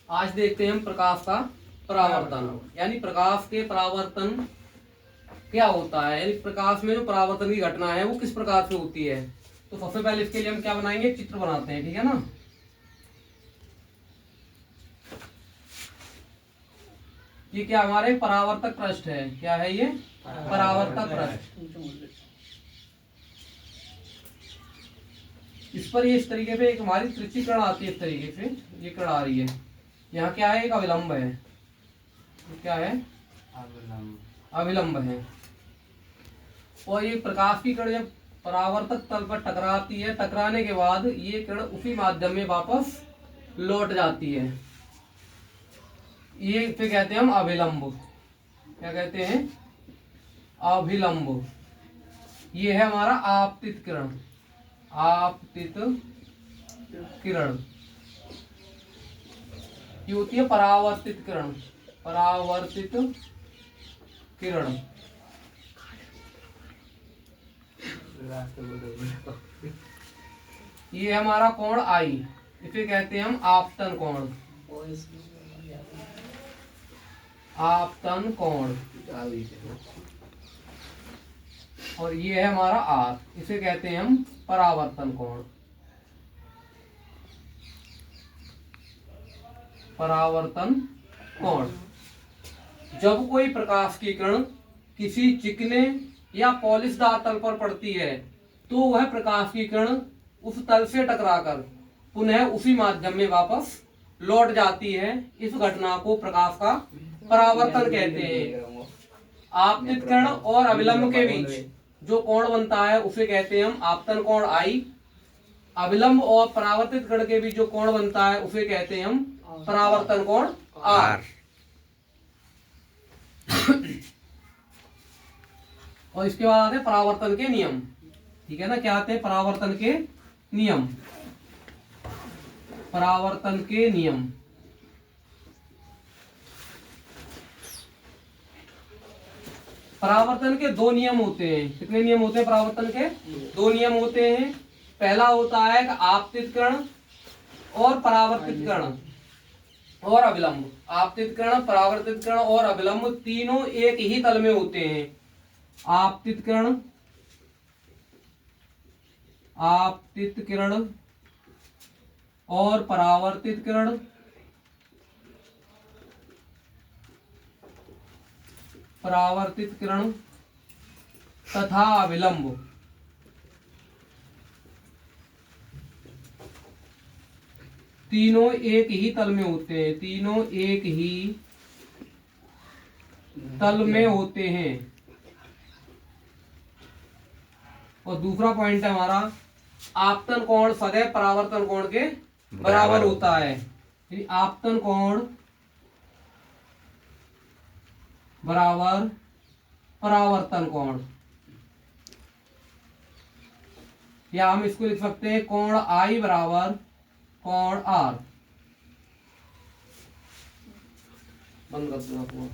आज देखते हैं हम प्रकाश का परावर्तन, यानी प्रकाश के परावर्तन क्या होता है, यानी प्रकाश में जो परावर्तन की घटना है वो किस प्रकार से होती है। तो सबसे पहले इसके लिए हम क्या बनाएंगे, चित्र बनाते हैं, ठीक है ना। ये क्या हमारे परावर्तक पृष्ठ है, क्या है ये परावर्तक पृष्ठ। इस पर ये इस तरीके पे एक हमारी त्रिज्यी किरण आती है, इस तरीके से ये किरण आ रही है। यहाँ क्या है, एक अविलंब है, क्या है अविलंब है। और ये प्रकाश की किरण जब परावर्तक तल पर टकराती है, टकराने के बाद ये किरण उसी माध्यम में वापस लौट जाती है। ये फिर कहते हैं हम अभिलंब, क्या कहते हैं अभिलंब। ये है हमारा आपतित किरण, आपतित किरण। ये होती है परावर्तित किरण, परावर्तित किरण। ये हमारा कोण आई, इसे कहते हैं हम आपतन कोण, आपतन कोण। और ये है हमारा आर, इसे कहते हैं हम परावर्तन कोण, परावर्तन कोण। जब कोई प्रकाश की किरण किसी चिकने या पॉलिशदार तल पर पड़ती है तो वह प्रकाश की किरण उस तल से टकराकर पुनः उसी माध्यम में वापस लौट जाती है। इस घटना को प्रकाश का परावर्तन कहते हैं। आपतित किरण और अविलंब के बीच जो कोण बनता है उसे कहते हैं हम आपतन कोण आई। अविलंब और परावर्तित किरण के बीच जो कोण बनता है उसे कहते हैं हम परावर्तन कोण आर। और इसके बाद आते हैं परावर्तन के नियम, ठीक है ना। क्या आते हैं परावर्तन के नियम, परावर्तन के नियम। परावर्तन के दो नियम होते हैं। कितने नियम होते हैं परावर्तन के? दो नियम होते हैं। पहला होता है आपतित किरण और परावर्तित किरण और अविलंब। आपतित किरण, परावर्तित किरण और अविलंब तीनों एक ही तल में होते हैं। आपतित किरण, आपतित किरण और परावर्तित किरण, परावर्तित किरण तथा अविलंब तीनों एक ही तल में होते हैं, तीनों एक ही तल में होते हैं। और दूसरा पॉइंट है हमारा, आपतन कोण सदैव परावर्तन कोण के बराबर होता है। आपतन कोण बराबर परावर्तन कोण, या हम इसको लिख सकते हैं कोण आई बराबर कोण आर। बंद कर दो।